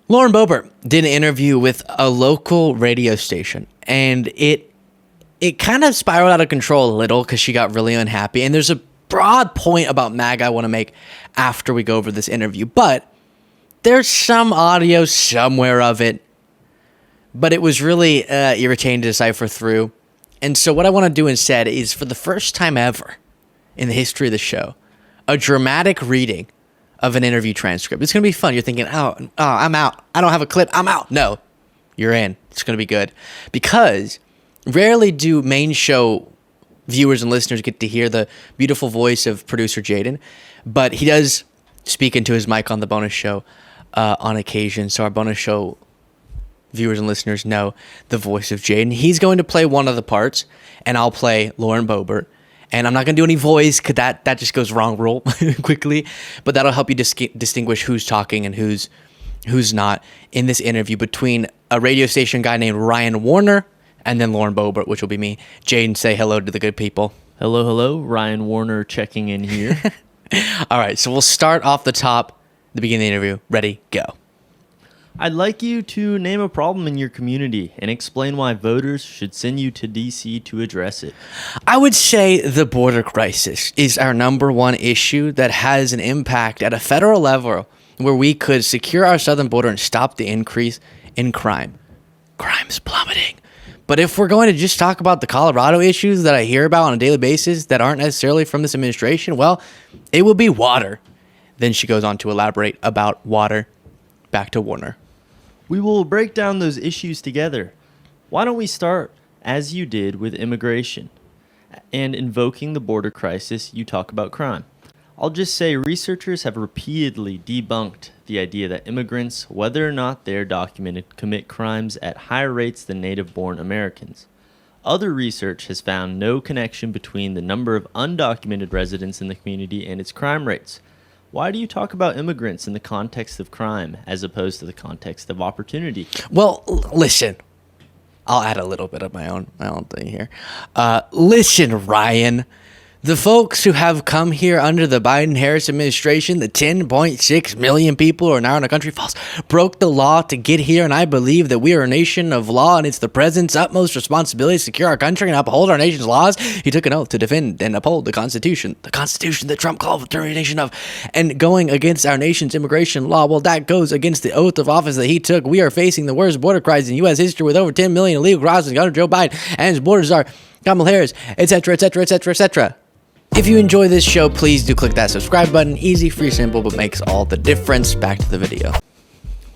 Lauren Boebert did an interview with a local radio station, and it kind of spiraled out of control a little because she got really unhappy. And there's a broad point about MAGA I want to make after we go over this interview, but there's some audio somewhere of it, but it was really irritating to decipher through. And so what I want to do instead is, for the first time ever in the history of the show, a dramatic reading of an interview transcript. It's going to be fun. You're thinking, oh, I'm out. I don't have a clip. I'm out. No, you're in. It's going to be good. Because rarely do main show viewers and listeners get to hear the beautiful voice of producer Jaden, but he does speak into his mic on the bonus show on occasion. So our bonus show viewers and listeners know the voice of Jaden. He's going to play one of the parts, and I'll play Lauren Boebert. And I'm not going to do any voice because that just goes wrong real quickly. But that'll help you distinguish who's talking and who's not in this interview between a radio station guy named Ryan Warner and then Lauren Boebert, which will be me. Jaden, say hello to the good people. Hello. Ryan Warner checking in here. All right, so we'll start off the top, the beginning of the interview. Ready, go. I'd like you to name a problem in your community and explain why voters should send you to D.C. to address it. I would say the border crisis is our number one issue that has an impact at a federal level where we could secure our southern border and stop the increase in crime. Crime's plummeting. But if we're going to just talk about the Colorado issues that I hear about on a daily basis that aren't necessarily from this administration, well, it will be water. Then she goes on to elaborate about water. Back to Warner. We will break down those issues together. Why don't we start, as you did, with immigration? And invoking the border crisis, you talk about crime. I'll just say researchers have repeatedly debunked the idea that immigrants, whether or not they're documented, commit crimes at higher rates than native-born Americans. Other research has found no connection between the number of undocumented residents in the community and its crime rates. Why do you talk about immigrants in the context of crime as opposed to the context of opportunity? Well, listen, I'll add a little bit of my own thing here. Listen, Ryan, the folks who have come here under the Biden-Harris administration, the 10.6 million who are now in our country, broke the law to get here, and I believe that we are a nation of law, and it's the president's utmost responsibility to secure our country and uphold our nation's laws. He took an oath to defend and uphold the Constitution that Trump called for termination of, and going against our nation's immigration law, well, that goes against the oath of office that he took. We are facing the worst border crisis in U.S. history with over 10 million illegal crossings under Joe Biden, and his borders are Kamala Harris, etc., etc., etc., etc. If you enjoy this show, please do click that subscribe button. Easy, free, simple, but makes all the difference. Back to the video.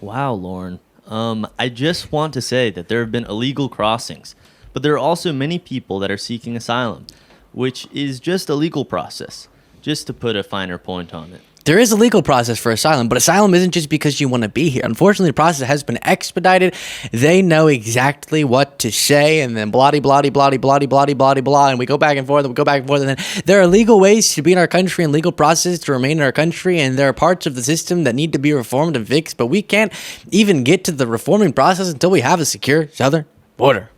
Wow, Lauren. I just want to say that there have been illegal crossings, but there are also many people that are seeking asylum, which is just a legal process, just to put a finer point on it. There is a legal process for asylum, but asylum isn't just because you want to be here. Unfortunately, the process has been expedited. They know exactly what to say, and then blah, blah, blah, blah, blah, blah, blah, blah, and we go back and forth, and then there are legal ways to be in our country and legal processes to remain in our country, and there are parts of the system that need to be reformed and fixed, but we can't even get to the reforming process until we have a secure southern border.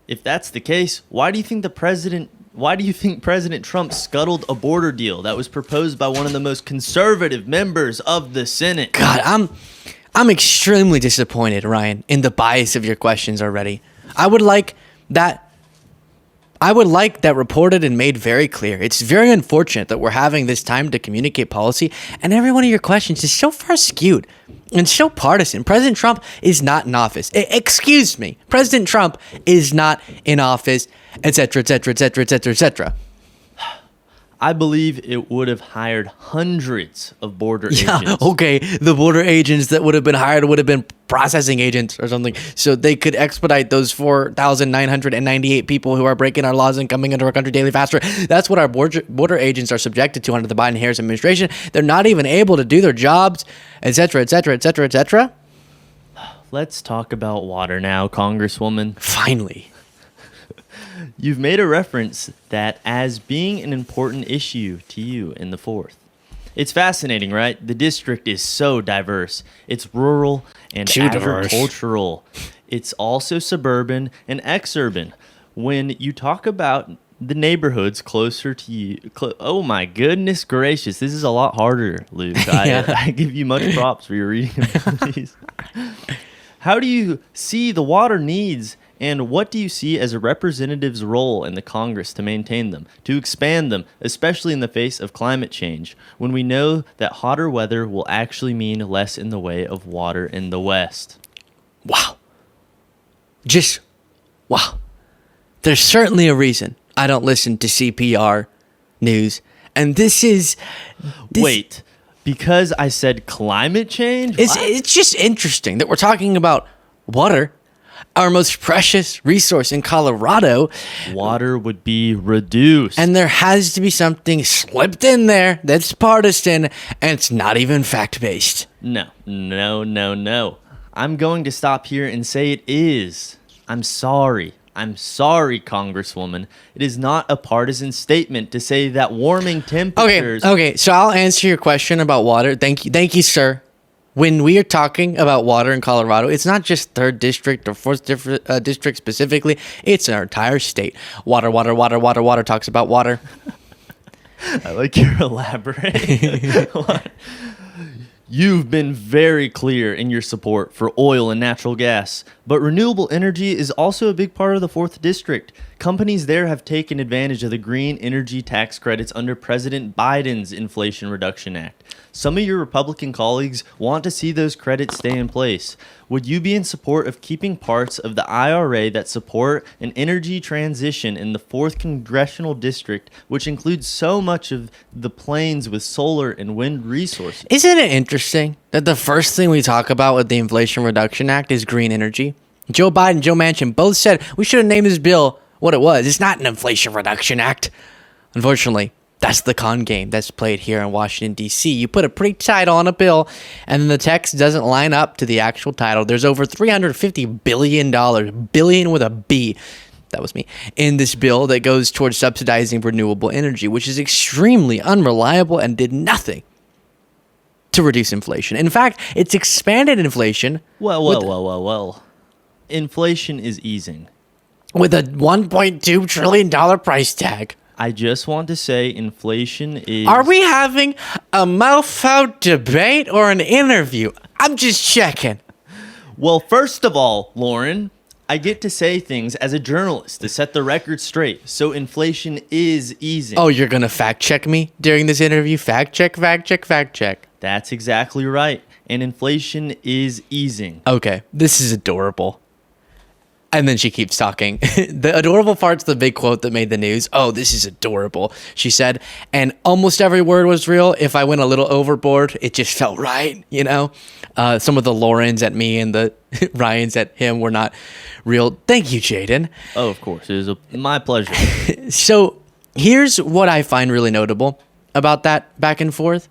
If that's the case, why do you think President Trump scuttled a border deal that was proposed by one of the most conservative members of the Senate? God, I'm extremely disappointed, Ryan, in the bias of your questions already. I would like that reported and made very clear. It's very unfortunate that we're having this time to communicate policy, and every one of your questions is so far skewed and so partisan. President Trump is not in office. Excuse me. President Trump is not in office, etc., etc., etc., etc., etc. I believe it would have hired hundreds of border agents. Okay, the border agents that would have been hired would have been processing agents or something, so they could expedite those 4,998 people who are breaking our laws and coming into our country daily faster. That's what our border agents are subjected to under the Biden-Harris administration. They're not even able to do their jobs, etc., etc., etc., etc. Let's talk about water now, Congresswoman. Finally. You've made a reference that as being an important issue to you in the 4th. It's fascinating, right? The district is so diverse. It's rural and agricultural. It's also suburban and exurban. When you talk about the neighborhoods closer to you. Oh my goodness gracious. This is a lot harder, Luke. I give you much props for your reading abilities. How do you see the water needs, and what do you see as a representative's role in the Congress to maintain them, to expand them, especially in the face of climate change, when we know that hotter weather will actually mean less in the way of water in the West? Wow. Just, wow. There's certainly a reason I don't listen to CPR news. And this is... Wait, because I said climate change? It's just interesting that we're talking about water, our most precious resource in Colorado. Water would be reduced. And there has to be something slipped in there that's partisan, and it's not even fact-based. No. I'm going to stop here and say it is. I'm sorry, Congresswoman. It is not a partisan statement to say that warming temperatures... Okay, so I'll answer your question about water. Thank you, sir. When we are talking about water in Colorado, it's not just 3rd District or 4th District specifically. It's our entire state. Water talks about water. I like your elaborating. You've been very clear in your support for oil and natural gas, but renewable energy is also a big part of the 4th District. Companies there have taken advantage of the green energy tax credits under President Biden's Inflation Reduction Act. Some of your Republican colleagues want to see those credits stay in place. Would you be in support of keeping parts of the IRA that support an energy transition in the 4th Congressional District, which includes so much of the plains with solar and wind resources? Isn't it interesting that the first thing we talk about with the Inflation Reduction Act is green energy? Joe Biden, Joe Manchin both said we should have named this bill what it was. It's not an Inflation Reduction Act. Unfortunately, that's the con game that's played here in Washington, D.C. You put a pretty title on a bill, and then the text doesn't line up to the actual title. There's over $350 billion, billion with a B, that was me, in this bill that goes towards subsidizing renewable energy, which is extremely unreliable and did nothing to reduce inflation. In fact, it's expanded inflation. Well. Inflation is easing. With a $1.2 trillion price tag. I just want to say inflation is... Are we having a mouth-out debate or an interview? I'm just checking. Well, first of all, Lauren, I get to say things as a journalist to set the record straight. So inflation is easing. Oh, you're going to fact-check me during this interview? Fact-check. That's exactly right. And inflation is easing. Okay, this is adorable. And then she keeps talking. The adorable part's the big quote that made the news. Oh, this is adorable, she said. And almost every word was real. If I went a little overboard, it just felt right, you know? Some of the Laurens at me and the Ryans at him were not real. Thank you, Jaden. Oh, of course. It was my pleasure. So here's what I find really notable about that back and forth.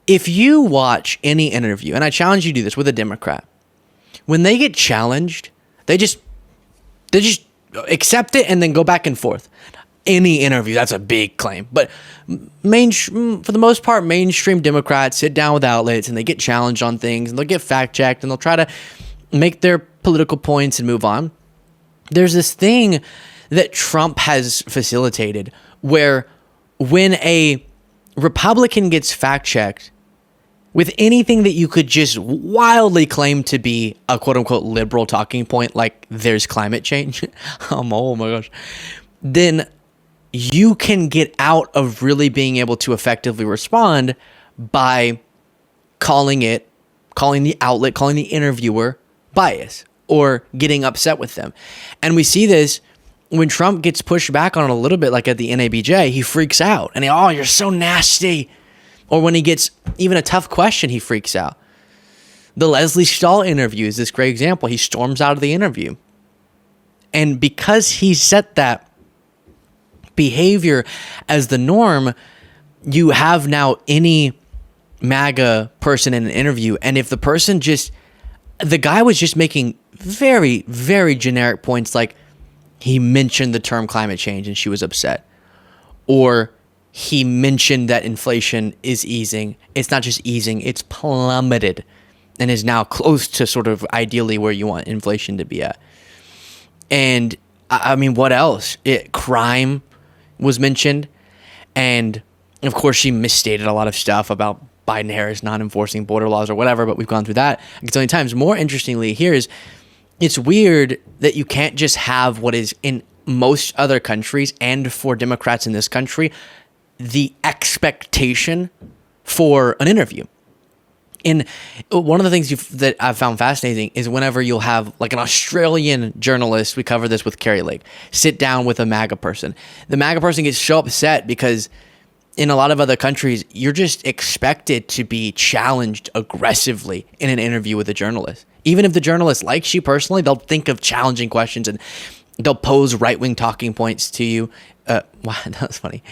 If you watch any interview, and I challenge you to do this with a Democrat, when they get challenged, they just accept it and then go back and forth. Any interview, that's a big claim. But for the most part, mainstream Democrats sit down with outlets and they get challenged on things and they'll get fact-checked and they'll try to make their political points and move on. There's this thing that Trump has facilitated where when a Republican gets fact-checked, with anything that you could just wildly claim to be a quote-unquote liberal talking point, like there's climate change, oh my gosh, then you can get out of really being able to effectively respond by calling the outlet, calling the interviewer bias or getting upset with them. And we see this when Trump gets pushed back on it a little bit, like at the NABJ, he freaks out and you're so nasty. Or when he gets even a tough question, he freaks out. The Leslie Stahl interview is this great example. He storms out of the interview. And because he set that behavior as the norm, you have now any MAGA person in an interview. And if the person the guy was just making very, very generic points, like he mentioned the term climate change and she was upset. Or he mentioned that inflation is easing. It's not just easing, it's plummeted and is now close to sort of ideally where you want inflation to be at. And I mean, what else? Crime was mentioned. And of course, she misstated a lot of stuff about Biden Harris not enforcing border laws or whatever, but we've gone through that a gazillion times. More interestingly, here is it's weird that you can't just have what is in most other countries and for Democrats in this country, the expectation for an interview. And one of the things that I've found fascinating is whenever you'll have like an Australian journalist, we cover this with Carrie Lake, sit down with a MAGA person. The MAGA person gets so upset because in a lot of other countries, you're just expected to be challenged aggressively in an interview with a journalist. Even if the journalist likes you personally, they'll think of challenging questions and they'll pose right-wing talking points to you. Wow, that's funny.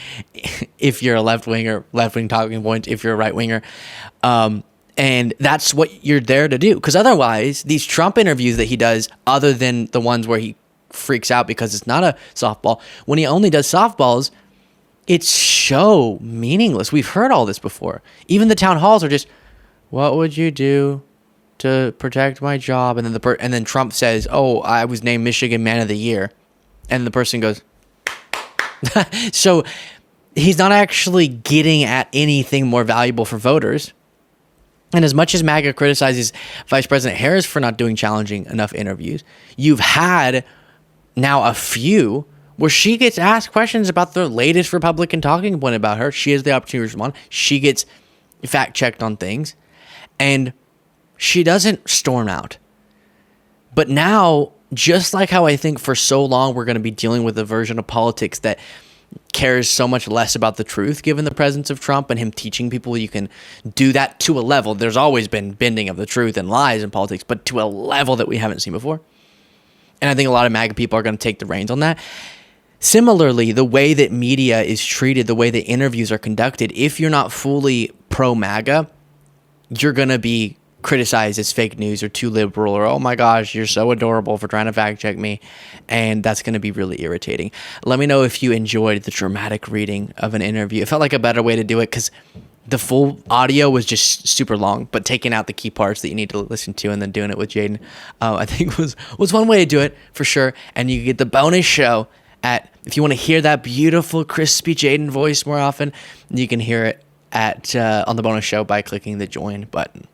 If you're a left-winger, left-wing talking points. If you're a right-winger. And that's what you're there to do. Because otherwise, these Trump interviews that he does, other than the ones where he freaks out because it's not a softball, when he only does softballs, it's so meaningless. We've heard all this before. Even the town halls are just, what would you do to protect my job? And then and then Trump says, oh, I was named Michigan Man of the Year. And the person goes, so he's not actually getting at anything more valuable for voters. And as much as MAGA criticizes Vice President Harris for not doing challenging enough interviews, you've had now a few where she gets asked questions about the latest Republican talking point about her. She has the opportunity to respond. She gets fact-checked on things. And she doesn't storm out. But now, just like how I think for so long we're going to be dealing with a version of politics that cares so much less about the truth given the presence of Trump and him teaching people you can do that to a level. There's always been bending of the truth and lies in politics, but to a level that we haven't seen before. And I think a lot of MAGA people are going to take the reins on that. Similarly, the way that media is treated, the way that interviews are conducted, if you're not fully pro-MAGA, you're going to be criticized as fake news or too liberal or, oh my gosh, you're so adorable for trying to fact check me. And that's going to be really irritating. Let me know if you enjoyed the dramatic reading of an interview. It felt like a better way to do it because the full audio was just super long, but taking out the key parts that you need to listen to and then doing it with Jaden, I think was one way to do it for sure. And you get the bonus show if you want to hear that beautiful, crispy Jaden voice more often, you can hear it on the bonus show by clicking the join button.